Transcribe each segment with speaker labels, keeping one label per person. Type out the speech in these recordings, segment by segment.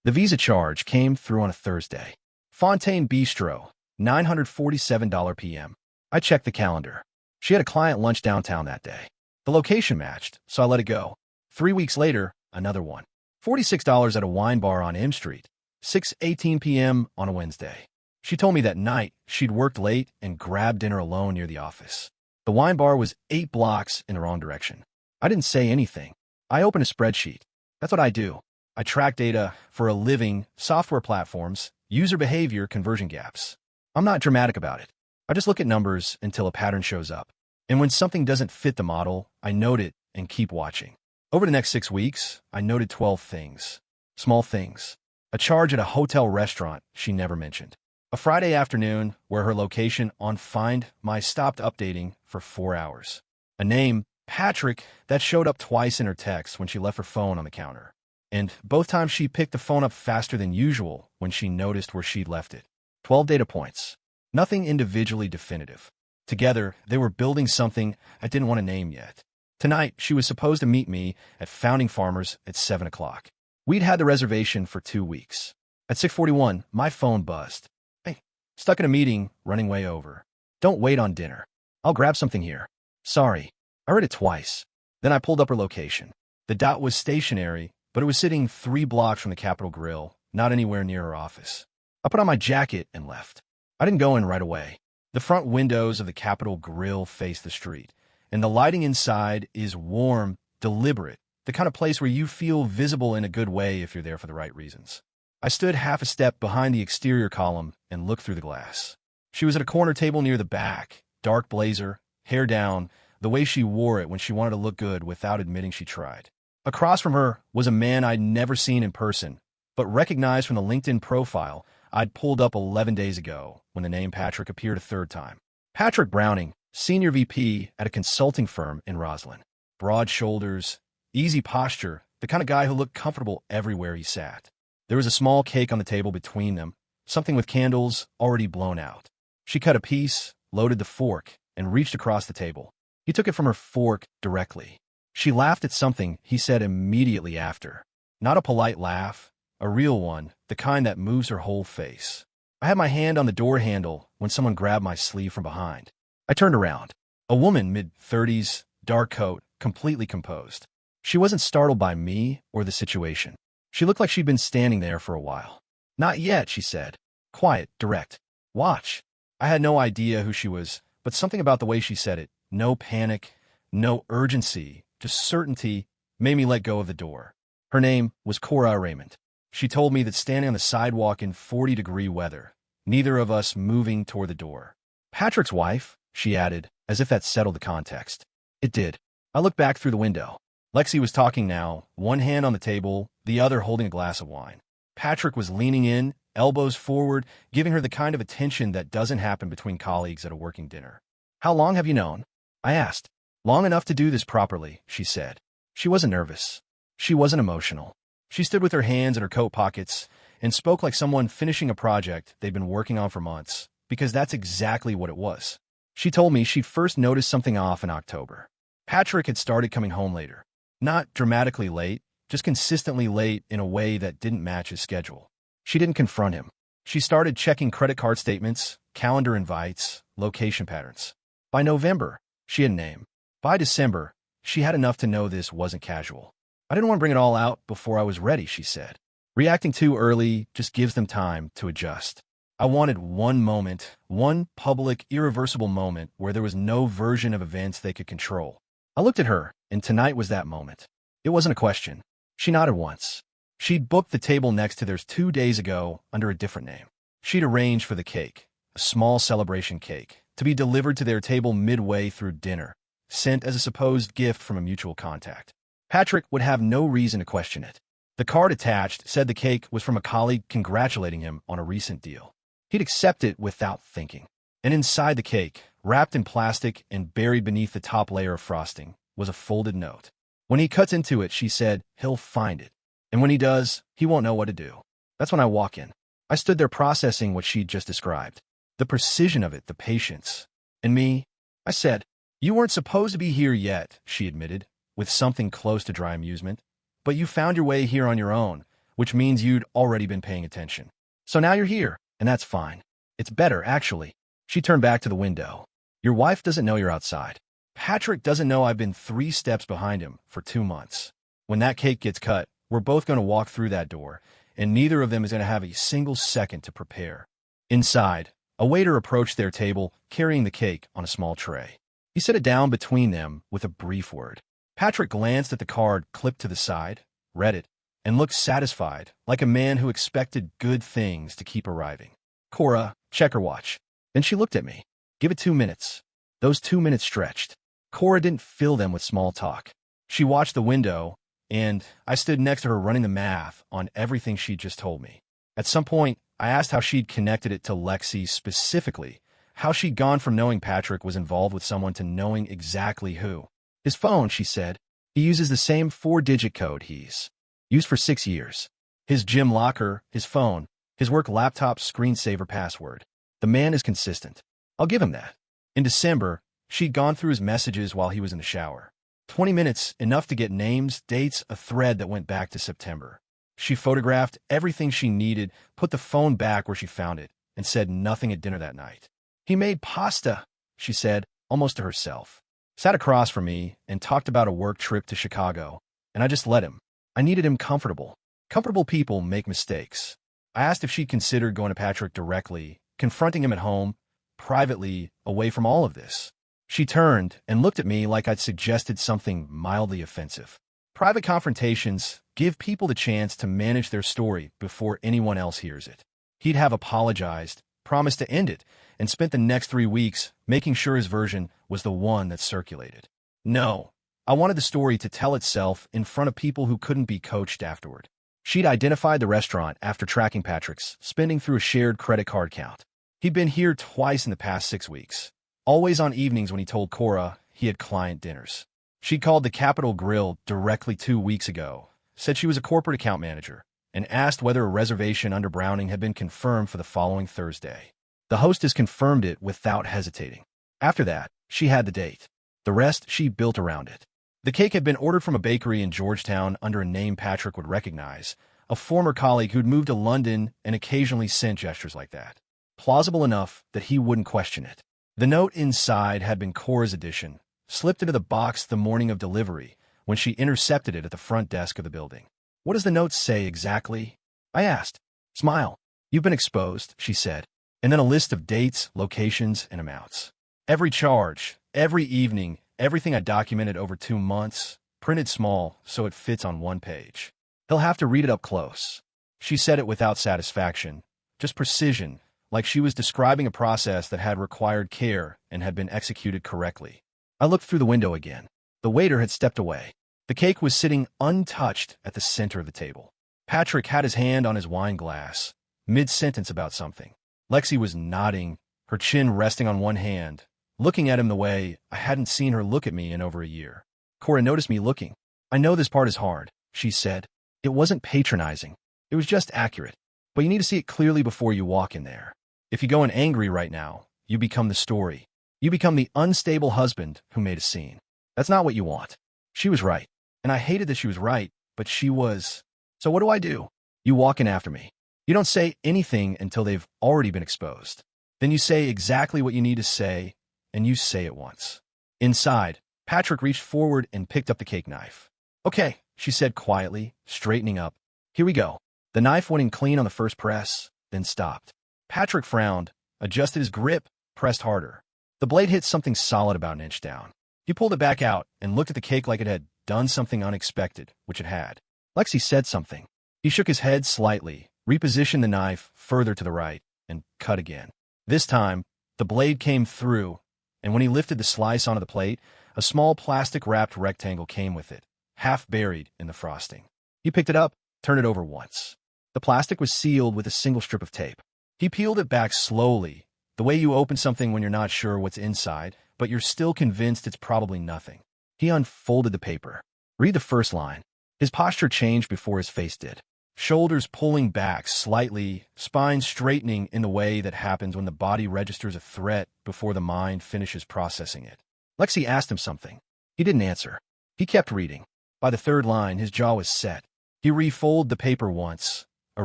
Speaker 1: The visa charge came through on a Thursday. Fontaine Bistro, $947 p.m. I checked the calendar. She had a client lunch downtown that day. The location matched, so I let it go. 3 weeks later, another one. $46 at a wine bar on M Street, 6:18 p.m. on a Wednesday. She told me that night she'd worked late and grabbed dinner alone near the office. The wine bar was 8 blocks in the wrong direction. I didn't say anything. I opened a spreadsheet. That's what I do. I track data for a living, software platforms, user behavior, conversion gaps. I'm not dramatic about it. I just look at numbers until a pattern shows up. And when something doesn't fit the model, I note it and keep watching. Over the next 6 weeks, I noted 12 things. Small things. A charge at a hotel restaurant she never mentioned. A Friday afternoon where her location on Find My stopped updating for 4 hours. A name, Patrick, that showed up twice in her text when she left her phone on the counter. And both times she picked the phone up faster than usual when she noticed where she'd left it. 12 data points. Nothing individually definitive. Together, they were building something I didn't want to name yet. Tonight, she was supposed to meet me at Founding Farmers at 7 o'clock. We'd had the reservation for 2 weeks. At 6:41, my phone buzzed. Hey, stuck in a meeting, running way over. Don't wait on dinner. I'll grab something here. Sorry. I read it twice. Then I pulled up her location. The dot was stationary, but it was sitting 3 blocks from the Capitol Grill, not anywhere near her office. I put on my jacket and left. I didn't go in right away. The front windows of the Capitol Grill face the street, and the lighting inside is warm, deliberate, the kind of place where you feel visible in a good way if you're there for the right reasons. I stood half a step behind the exterior column and looked through the glass. She was at a corner table near the back, dark blazer, hair down, the way she wore it when she wanted to look good without admitting she tried. Across from her was a man I'd never seen in person, but recognized from the LinkedIn profile I'd pulled up 11 days ago when the name Patrick appeared a third time. Patrick Browning, Senior VP at a consulting firm in Roslyn. Broad shoulders, easy posture, the kind of guy who looked comfortable everywhere he sat. There was a small cake on the table between them, something with candles already blown out. She cut a piece, loaded the fork, and reached across the table. He took it from her fork directly. She laughed at something he said immediately after. Not a polite laugh, a real one, the kind that moves her whole face. I had my hand on the door handle when someone grabbed my sleeve from behind. I turned around. A woman, mid-30s, dark coat, completely composed. She wasn't startled by me or the situation. She looked like she'd been standing there for a while. Not yet, she said. Quiet, direct. Watch. I had no idea who she was, but something about the way she said it, no panic, no urgency, just certainty, made me let go of the door. Her name was Cora Raymond. She told me that standing on the sidewalk in 40-degree weather, neither of us moving toward the door. Patrick's wife, she added, as if that settled the context. It did. I looked back through the window. Lexi was talking now, one hand on the table, the other holding a glass of wine. Patrick was leaning in, elbows forward, giving her the kind of attention that doesn't happen between colleagues at a working dinner. How long have you known? I asked. Long enough to do this properly, she said. She wasn't nervous. She wasn't emotional. She stood with her hands in her coat pockets and spoke like someone finishing a project they'd been working on for months, because that's exactly what it was. She told me she'd first noticed something off in October. Patrick had started coming home later. Not dramatically late, just consistently late in a way that didn't match his schedule. She didn't confront him. She started checking credit card statements, calendar invites, location patterns. By November, she had a name. By December, she had enough to know this wasn't casual. I didn't want to bring it all out before I was ready, she said. Reacting too early just gives them time to adjust. I wanted one moment, one public, irreversible moment where there was no version of events they could control. I looked at her, and tonight was that moment. It wasn't a question. She nodded once. She'd booked the table next to theirs 2 days ago under a different name. She'd arranged for the cake, a small celebration cake, to be delivered to their table midway through dinner, sent as a supposed gift from a mutual contact. Patrick would have no reason to question it. The card attached said the cake was from a colleague congratulating him on a recent deal. He'd accept it without thinking. And inside the cake, wrapped in plastic and buried beneath the top layer of frosting, was a folded note. When he cuts into it, she said, he'll find it. And when he does, he won't know what to do. That's when I walk in. I stood there processing what she'd just described. The precision of it, the patience. And me, I said, you weren't supposed to be here yet, she admitted, with something close to dry amusement. But you found your way here on your own, which means you'd already been paying attention. So now you're here, and that's fine. It's better, actually. She turned back to the window. Your wife doesn't know you're outside. Patrick doesn't know I've been 3 steps behind him for 2 months. When that cake gets cut, we're both going to walk through that door, and neither of them is going to have a single second to prepare. Inside, a waiter approached their table, carrying the cake on a small tray. He set it down between them with a brief word. Patrick glanced at the card clipped to the side, read it, and looked satisfied, like a man who expected good things to keep arriving. Cora, check her watch. Then she looked at me. Give it 2 minutes. Those 2 minutes stretched. Cora didn't fill them with small talk. She watched the window, and I stood next to her running the math on everything she'd just told me. At some point, I asked how she'd connected it to Lexi specifically, how she'd gone from knowing Patrick was involved with someone to knowing exactly who. His phone, she said. He uses the same 4-digit code he's used for 6 years. His gym locker, his phone, his work laptop screensaver password. The man is consistent. I'll give him that. In December, she'd gone through his messages while he was in the shower. 20 minutes, enough to get names, dates, a thread that went back to September. She photographed everything she needed, put the phone back where she found it, and said nothing at dinner that night. He made pasta, she said, almost to herself. Sat across from me and talked about a work trip to Chicago, and I just let him. I needed him comfortable. Comfortable people make mistakes. I asked if she'd considered going to Patrick directly, confronting him at home, privately, away from all of this. She turned and looked at me like I'd suggested something mildly offensive. Private confrontations give people the chance to manage their story before anyone else hears it. He'd have apologized, promised to end it, and spent the next 3 weeks making sure his version was the one that circulated. No, I wanted the story to tell itself in front of people who couldn't be coached afterward. She'd identified the restaurant after tracking Patrick's spending through a shared credit card count. He'd been here twice in the past 6 weeks, always on evenings when he told Cora he had client dinners. She'd called the Capitol Grill directly 2 weeks ago, said she was a corporate account manager, and asked whether a reservation under Browning had been confirmed for the following Thursday. The hostess confirmed it without hesitating. After that, she had the date. The rest she built around it. The cake had been ordered from a bakery in Georgetown under a name Patrick would recognize, a former colleague who'd moved to London and occasionally sent gestures like that. Plausible enough that he wouldn't question it. The note inside had been Cora's addition, slipped into the box the morning of delivery when she intercepted it at the front desk of the building. What does the note say exactly? I asked. Smile. You've been exposed, she said, and then a list of dates, locations, and amounts. Every charge, every evening, everything I documented over 2 months, printed small so it fits on one page. He'll have to read it up close. She said it without satisfaction, just precision, like she was describing a process that had required care and had been executed correctly. I looked through the window again. The waiter had stepped away. The cake was sitting untouched at the center of the table. Patrick had his hand on his wine glass, mid-sentence about something. Lexi was nodding, her chin resting on one hand, looking at him the way I hadn't seen her look at me in over a year. Cora noticed me looking. I know this part is hard, she said. It wasn't patronizing. It was just accurate. But you need to see it clearly before you walk in there. If you go in angry right now, you become the story. You become the unstable husband who made a scene. That's not what you want. She was right. And I hated that she was right, but she was. So what do? You walk in after me. You don't say anything until they've already been exposed. Then you say exactly what you need to say, and you say it once. Inside, Patrick reached forward and picked up the cake knife. Okay, she said quietly, straightening up. Here we go. The knife went in clean on the first press, then stopped. Patrick frowned, adjusted his grip, pressed harder. The blade hit something solid about 1 inch down. He pulled it back out and looked at the cake like it had done something unexpected, which it had. Lexi said something. He shook his head slightly, repositioned the knife further to the right, and cut again. This time, the blade came through, and when he lifted the slice onto the plate, a small plastic-wrapped rectangle came with it, half buried in the frosting. He picked it up, turned it over once. The plastic was sealed with a single strip of tape. He peeled it back slowly, the way you open something when you're not sure what's inside, but you're still convinced it's probably nothing. He unfolded the paper. Read the first line. His posture changed before his face did. Shoulders pulling back slightly, spine straightening in the way that happens when the body registers a threat before the mind finishes processing it. Lexi asked him something. He didn't answer. He kept reading. By the third line, his jaw was set. He refolded the paper once, a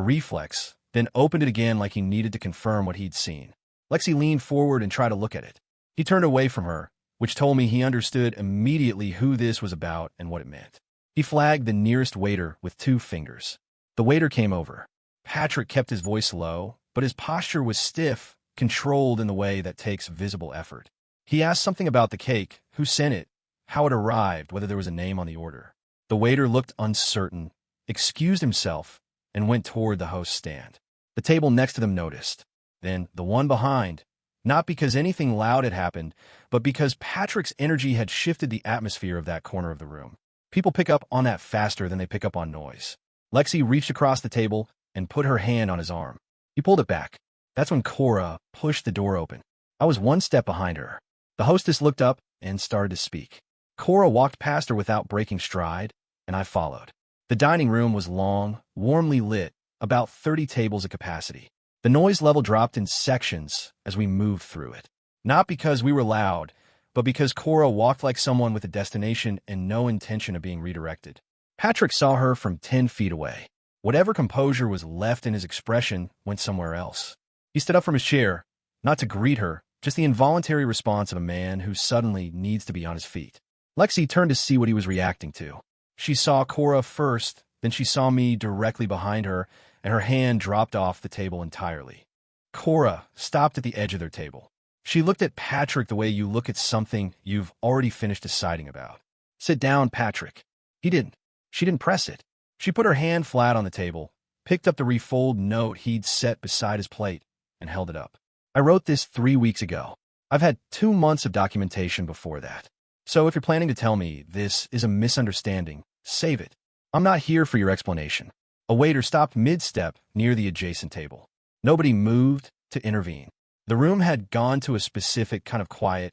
Speaker 1: reflex, then opened it again like he needed to confirm what he'd seen. Lexi leaned forward and tried to look at it. He turned away from her, which told me he understood immediately who this was about and what it meant. He flagged the nearest waiter with 2 fingers. The waiter came over. Patrick kept his voice low, but his posture was stiff, controlled in the way that takes visible effort. He asked something about the cake, who sent it, how it arrived, whether there was a name on the order. The waiter looked uncertain, excused himself, and went toward the host's stand. The table next to them noticed. Then the one behind, not because anything loud had happened, but because Patrick's energy had shifted the atmosphere of that corner of the room. People pick up on that faster than they pick up on noise. Lexi reached across the table and put her hand on his arm. He pulled it back. That's when Cora pushed the door open. I was 1 step behind her. The hostess looked up and started to speak. Cora walked past her without breaking stride, and I followed. The dining room was long, warmly lit, about 30 tables at capacity. The noise level dropped in sections as we moved through it. Not because we were loud, but because Cora walked like someone with a destination and no intention of being redirected. Patrick saw her from 10 feet away. Whatever composure was left in his expression went somewhere else. He stood up from his chair, not to greet her, just the involuntary response of a man who suddenly needs to be on his feet. Lexi turned to see what he was reacting to. She saw Cora first, then she saw me directly behind her, and her hand dropped off the table entirely. Cora stopped at the edge of their table. She looked at Patrick the way you look at something you've already finished deciding about. "Sit down, Patrick." He didn't. She didn't press it. She put her hand flat on the table, picked up the refold note he'd set beside his plate, and held it up. "I wrote this 3 weeks ago. I've had 2 months of documentation before that. So if you're planning to tell me this is a misunderstanding, save it. I'm not here for your explanation." A waiter stopped mid-step near the adjacent table. Nobody moved to intervene. The room had gone to a specific kind of quiet,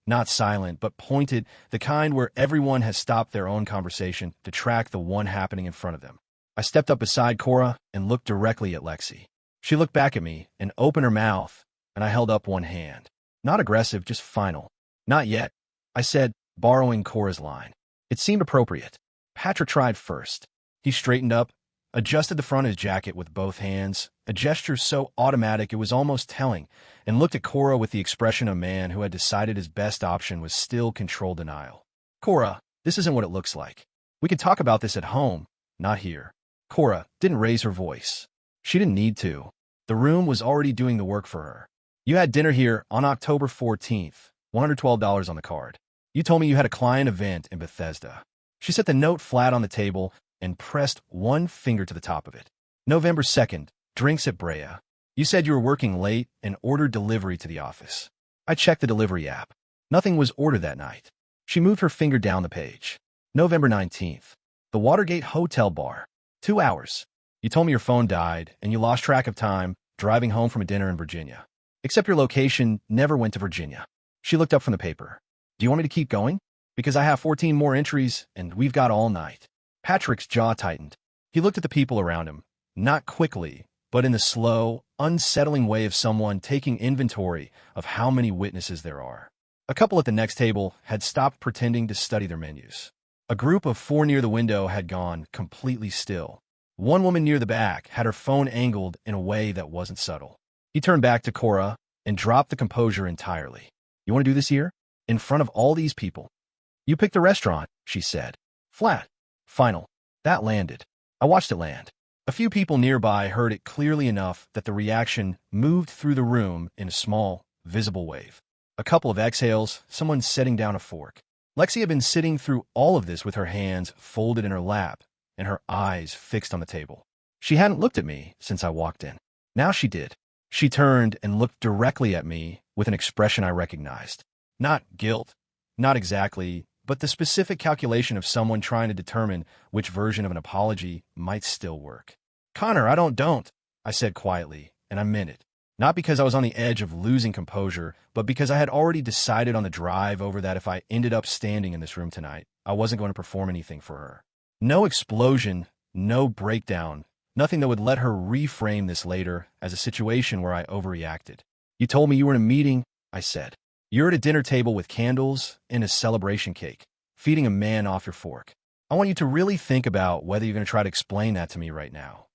Speaker 1: not silent, but pointed, the kind where everyone has stopped their own conversation to track the one happening in front of them. I stepped up beside Cora and looked directly at Lexi. She looked back at me and opened her mouth, and I held up one hand. Not aggressive, just final. "Not yet," I said, borrowing Cora's line. It seemed appropriate. Patrick tried first. He straightened up, adjusted the front of his jacket with both hands, a gesture so automatic it was almost telling, and looked at Cora with the expression of a man who had decided his best option was still controlled denial. "Cora, this isn't what it looks like. We could talk about this at home, not here." Cora didn't raise her voice. She didn't need to. The room was already doing the work for her. "You had dinner here on October 14th, $112 on the card. You told me you had a client event in Bethesda." She set the note flat on the table and pressed one finger to the top of it. "November 2nd, drinks at Brea. You said you were working late and ordered delivery to the office." I checked the delivery app. Nothing was ordered that night. She moved her finger down the page. "November 19th, the Watergate Hotel Bar. 2 hours. You told me your phone died and you lost track of time driving home from a dinner in Virginia. Except your location never went to Virginia." She looked up from the paper. "Do you want me to keep going? Because I have 14 more entries and we've got all night." Patrick's jaw tightened. He looked at the people around him, not quickly, but in the slow, unsettling way of someone taking inventory of how many witnesses there are. A couple at the next table had stopped pretending to study their menus. A group of 4 near the window had gone completely still. One woman near the back had her phone angled in a way that wasn't subtle. He turned back to Cora and dropped the composure entirely. "You want to do this here? In front of all these people?" "You picked the restaurant," she said. Flat. Final. That landed. I watched it land. A few people nearby heard it clearly enough that the reaction moved through the room in a small, visible wave. A couple of exhales, someone setting down a fork. Lexi had been sitting through all of this with her hands folded in her lap and her eyes fixed on the table. She hadn't looked at me since I walked in. Now she did. She turned and looked directly at me with an expression I recognized. Not guilt, not exactly, but the specific calculation of someone trying to determine which version of an apology might still work. "Connor, I don't," I said quietly, and I meant it. Not because I was on the edge of losing composure, but because I had already decided on the drive over that if I ended up standing in this room tonight, I wasn't going to perform anything for her. No explosion, no breakdown, nothing that would let her reframe this later as a situation where I overreacted. "You told me you were in a meeting," I said. "You're at a dinner table with candles and a celebration cake, feeding a man off your fork." I want you to really think about whether you're going to try to explain that to me right now.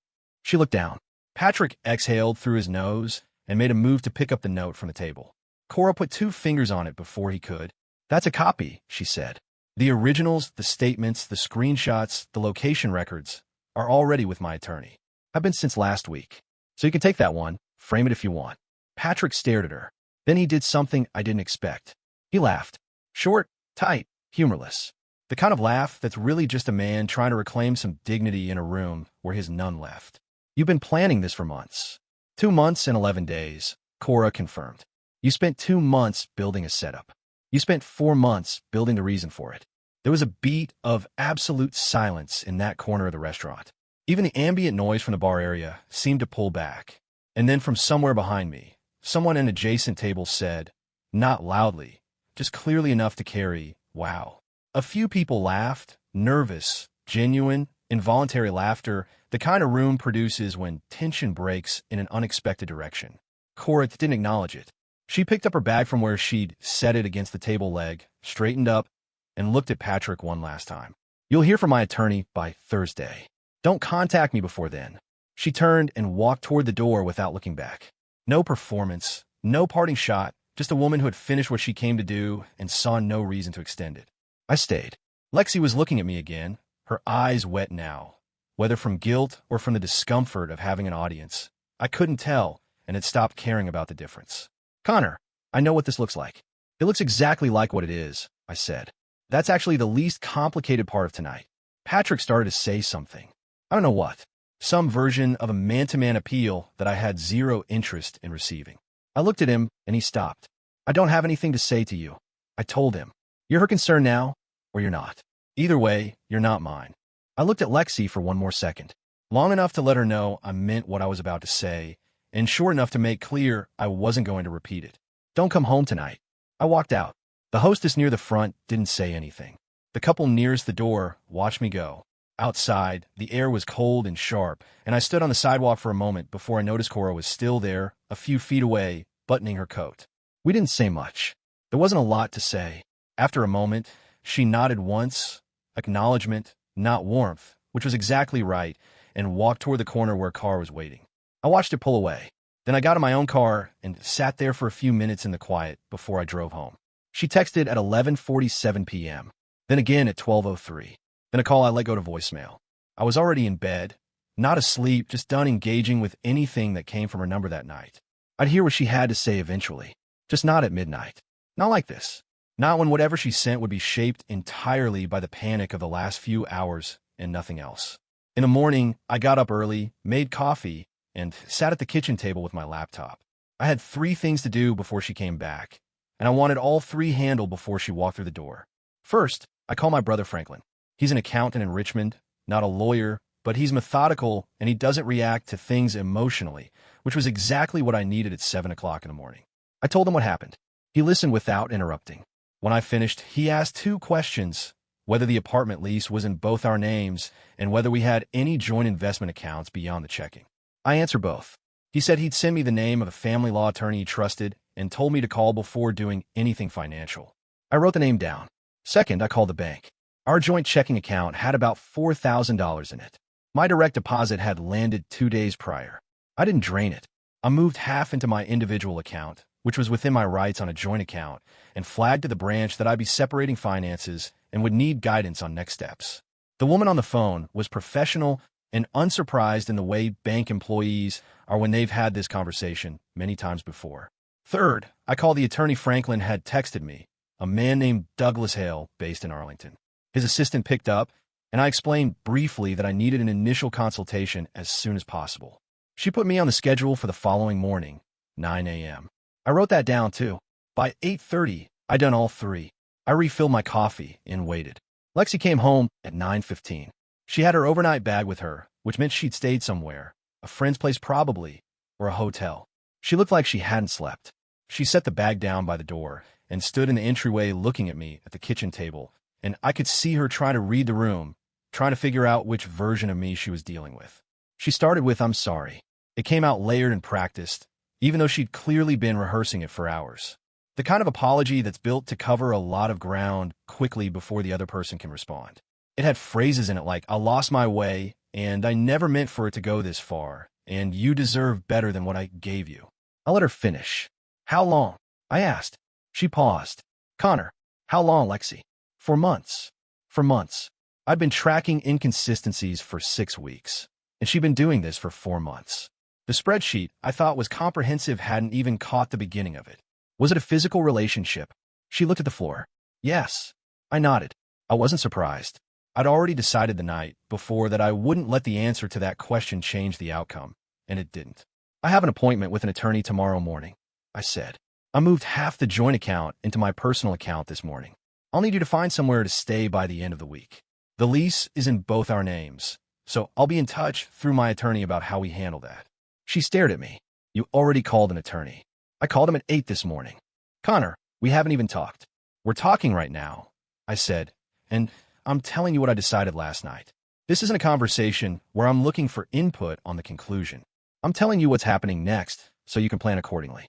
Speaker 1: She looked down. Patrick exhaled through his nose and made a move to pick up the note from the table. Cora put 2 fingers on it before he could. That's a copy, she said. The originals, the statements, the screenshots, the location records are already with my attorney. I've been since last week. So you can take that one, frame it if you want. Patrick stared at her. Then he did something I didn't expect. He laughed. Short, tight, humorless. The kind of laugh that's really just a man trying to reclaim some dignity in a room where his none left. You've been planning this for months. 2 months and 11 days, Cora confirmed. You spent 2 months building a setup. You spent 4 months building the reason for it. There was a beat of absolute silence in that corner of the restaurant. Even the ambient noise from the bar area seemed to pull back. And then from somewhere behind me, someone at an adjacent table said, not loudly, just clearly enough to carry, wow. A few people laughed, nervous, genuine, involuntary laughter, the kind of room produces when tension breaks in an unexpected direction. Cora didn't acknowledge it. She picked up her bag from where she'd set it against the table leg, straightened up, and looked at Patrick one last time. You'll hear from my attorney by Thursday. Don't contact me before then. She turned and walked toward the door without looking back. No performance, no parting shot, just a woman who had finished what she came to do and saw no reason to extend it. I stayed. Lexi was looking at me again, her eyes wet now. Whether from guilt or from the discomfort of having an audience, I couldn't tell and had stopped caring about the difference. Connor, I know what this looks like. It looks exactly like what it is, I said. That's actually the least complicated part of tonight. Patrick started to say something. I don't know what. Some version of a man-to-man appeal that I had zero interest in receiving. I looked at him, and he stopped. I don't have anything to say to you. I told him. You're her concern now, or you're not. Either way, you're not mine. I looked at Lexi for one more second, long enough to let her know I meant what I was about to say, and short enough to make clear I wasn't going to repeat it. Don't come home tonight. I walked out. The hostess near the front didn't say anything. The couple nearest the door watched me go. Outside, the air was cold and sharp, and I stood on the sidewalk for a moment before I noticed Cora was still there, a few feet away, buttoning her coat. We didn't say much. There wasn't a lot to say. After a moment, she nodded once, acknowledgement, not warmth, which was exactly right, and walked toward the corner where a car was waiting. I watched it pull away. Then I got in my own car and sat there for a few minutes in the quiet before I drove home. She texted at 11:47 p.m., then again at 12:03. Then a call I let go to voicemail. I was already in bed, not asleep, just done engaging with anything that came from her number that night. I'd hear what she had to say eventually, just not at midnight. Not like this. Not when whatever she sent would be shaped entirely by the panic of the last few hours and nothing else. In the morning, I got up early, made coffee, and sat at the kitchen table with my laptop. I had 3 things to do before she came back, and I wanted all 3 handled before she walked through the door. First, I call my brother Franklin. He's an accountant in Richmond, not a lawyer, but he's methodical and he doesn't react to things emotionally, which was exactly what I needed at 7 o'clock in the morning. I told him what happened. He listened without interrupting. When I finished, he asked 2 questions, whether the apartment lease was in both our names and whether we had any joint investment accounts beyond the checking. I answered both. He said he'd send me the name of a family law attorney he trusted and told me to call before doing anything financial. I wrote the name down. Second, I called the bank. Our joint checking account had about $4,000 in it. My direct deposit had landed 2 days prior. I didn't drain it. I moved half into my individual account, which was within my rights on a joint account, and flagged to the branch that I'd be separating finances and would need guidance on next steps. The woman on the phone was professional and unsurprised in the way bank employees are when they've had this conversation many times before. Third, I called the attorney Franklin had texted me, a man named Douglas Hale based in Arlington. His assistant picked up, and I explained briefly that I needed an initial consultation as soon as possible. She put me on the schedule for the following morning, 9 a.m. I wrote that down, too. By 8:30, I'd done all 3. I refilled my coffee and waited. Lexi came home at 9:15. She had her overnight bag with her, which meant she'd stayed somewhere, a friend's place probably, or a hotel. She looked like she hadn't slept. She set the bag down by the door and stood in the entryway looking at me at the kitchen table, and I could see her trying to read the room, trying to figure out which version of me she was dealing with. She started with, "I'm sorry." It came out layered and practiced, even though she'd clearly been rehearsing it for hours. The kind of apology that's built to cover a lot of ground quickly before the other person can respond. It had phrases in it like, I lost my way, and I never meant for it to go this far, and you deserve better than what I gave you. I let her finish. How long? I asked. She paused. Connor, how long, Lexi? For months. For months. I'd been tracking inconsistencies for 6 weeks, and she'd been doing this for 4 months. The spreadsheet I thought was comprehensive hadn't even caught the beginning of it. Was it a physical relationship? She looked at the floor. Yes. I nodded. I wasn't surprised. I'd already decided the night before that I wouldn't let the answer to that question change the outcome, and it didn't. I have an appointment with an attorney tomorrow morning, I said. I moved half the joint account into my personal account this morning. I'll need you to find somewhere to stay by the end of the week. The lease is in both our names, so I'll be in touch through my attorney about how we handle that. She stared at me. You already called an attorney. I called him at 8 this morning. Connor, we haven't even talked. We're talking right now, I said, and I'm telling you what I decided last night. This isn't a conversation where I'm looking for input on the conclusion. I'm telling you what's happening next so you can plan accordingly.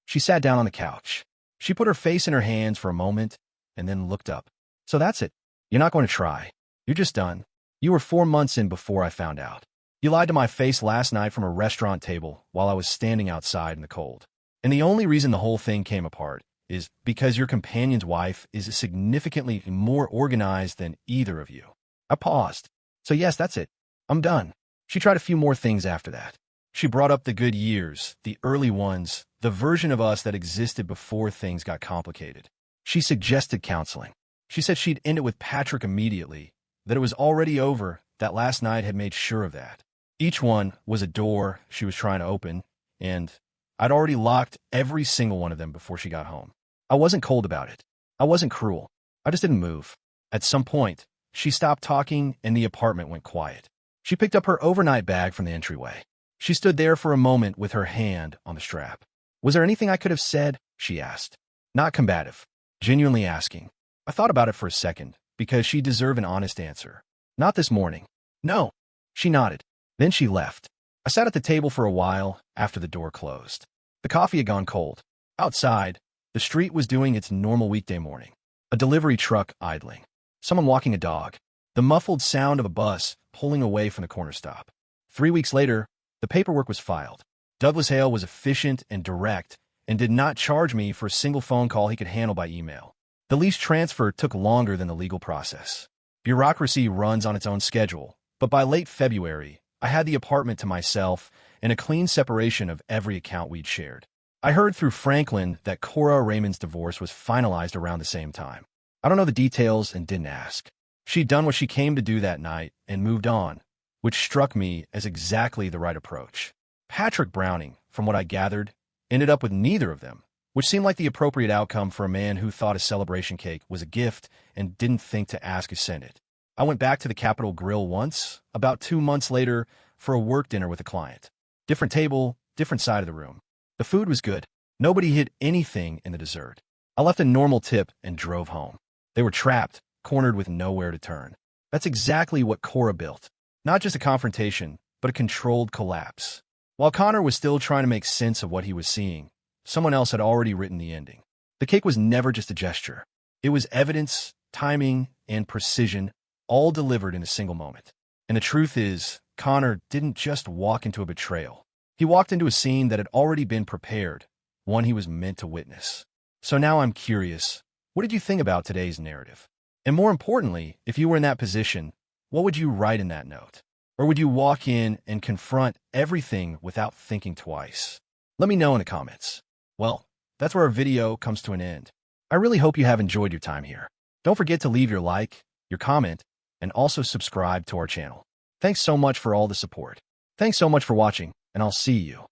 Speaker 1: She sat down on the couch. She put her face in her hands for a moment and then looked up. So that's it. You're not going to try. You're just done. You were 4 months in before I found out. You lied to my face last night from a restaurant table while I was standing outside in the cold. And the only reason the whole thing came apart is because your companion's wife is significantly more organized than either of you. I paused. So yes, that's it. I'm done. She tried a few more things after that. She brought up the good years, the early ones, the version of us that existed before things got complicated. She suggested counseling. She said she'd end it with Patrick immediately, that it was already over, that last night had made sure of that. Each one was a door she was trying to open, and I'd already locked every single one of them before she got home. I wasn't cold about it. I wasn't cruel. I just didn't move. At some point, she stopped talking and the apartment went quiet. She picked up her overnight bag from the entryway. She stood there for a moment with her hand on the strap. Was there anything I could have said? She asked. Not combative. Genuinely asking. I thought about it for a second, because she deserved an honest answer. Not this morning. No. She nodded. Then she left. I sat at the table for a while after the door closed. The coffee had gone cold. Outside, the street was doing its normal weekday morning. A delivery truck idling. Someone walking a dog. The muffled sound of a bus pulling away from the corner stop. 3 weeks later, the paperwork was filed. Douglas Hale was efficient and direct and did not charge me for a single phone call he could handle by email. The lease transfer took longer than the legal process. Bureaucracy runs on its own schedule, but by late February, I had the apartment to myself and a clean separation of every account we'd shared. I heard through Franklin that Cora Raymond's divorce was finalized around the same time. I don't know the details and didn't ask. She'd done what she came to do that night and moved on, which struck me as exactly the right approach. Patrick Browning, from what I gathered, ended up with neither of them, which seemed like the appropriate outcome for a man who thought a celebration cake was a gift and didn't think to ask who sent it. I went back to the Capitol Grill once, about 2 months later, for a work dinner with a client. Different table, different side of the room. The food was good. Nobody hid anything in the dessert. I left a normal tip and drove home. They were trapped, cornered with nowhere to turn. That's exactly what Cora built. Not just a confrontation, but a controlled collapse. While Connor was still trying to make sense of what he was seeing, someone else had already written the ending. The cake was never just a gesture. It was evidence, timing, and precision, all delivered in a single moment. And the truth is, Connor didn't just walk into a betrayal. He walked into a scene that had already been prepared, one he was meant to witness. So now I'm curious, what did you think about today's narrative? And more importantly, if you were in that position, what would you write in that note? Or would you walk in and confront everything without thinking twice? Let me know in the comments. Well, that's where our video comes to an end. I really hope you have enjoyed your time here. Don't forget to leave your like, your comment, and also subscribe to our channel. Thanks so much for all the support. Thanks so much for watching, and I'll see you